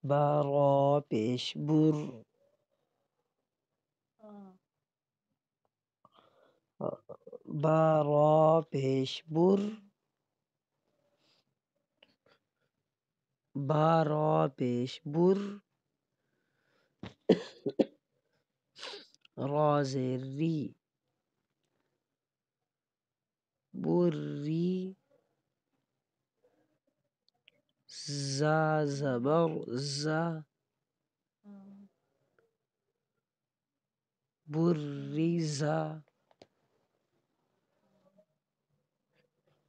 برا پیش بر، برا پیش بر، برا پیش بر، را زیر ری، بری، زا زبر زا، بریزا،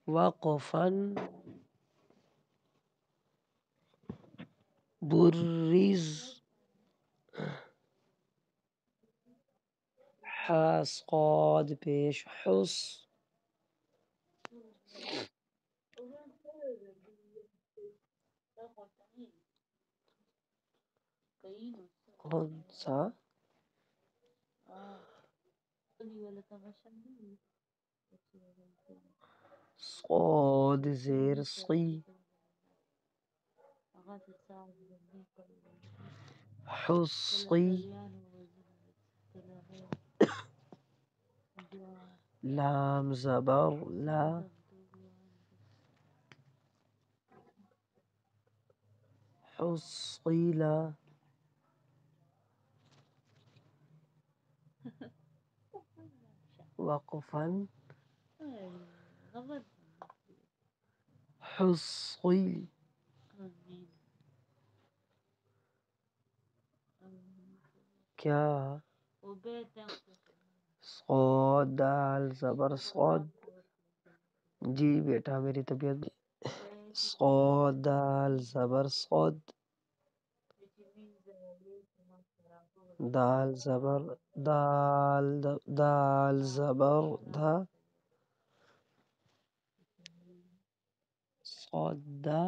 وقفا، برز، حاس قاد پیش حس، خنسا، صاد زیر صی، حصی، لام زبر لا، حصیلا، وقفا، حصی، کیا، صاد دال زبر صاد، جی بیٹا میری طبیعت، صاد دال زبر صاد، دال زبر دال، دال زبر دھا، صاد دا،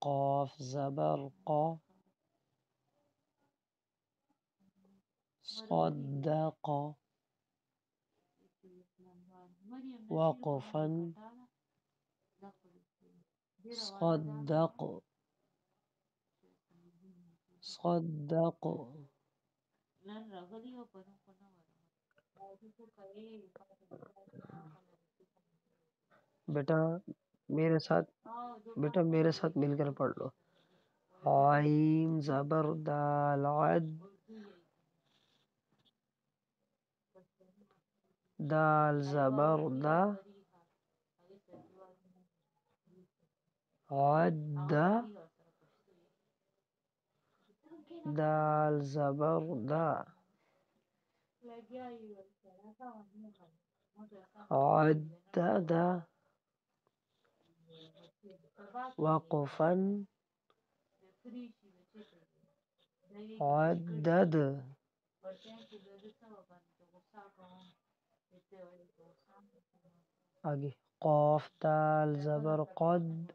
قاف زبر قا، صدق، وقفا، صدق، صدق، بیٹا میرے ساتھ مل کر پڑھ لو، عین زبر دال عد، دال زبر دا، عد، دال زبر دا، عدد، وقفا، عدد، آگے قاف دال زبر قد،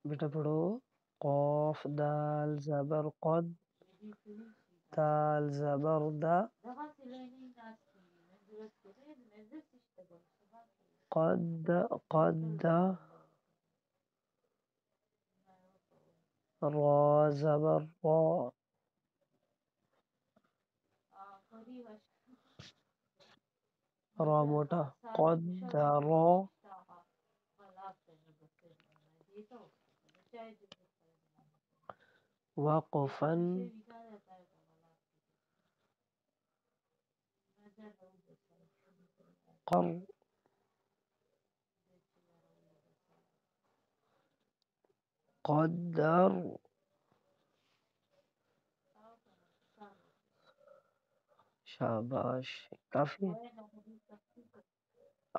بیٹا پڑھو، قاف دال زبر قد، دال زبر دا، قد، قد، را زبر را، را موٹا، قدر، وقفا، قر، قدر، شاباش، کافی ہے۔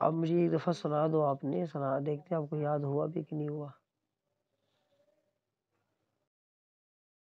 اب مجھے ایک دفعہ سنا دو، آپ نے سنا، دیکھتے ہیں آپ کو یاد ہوا بھی کہ نہیں ہوا۔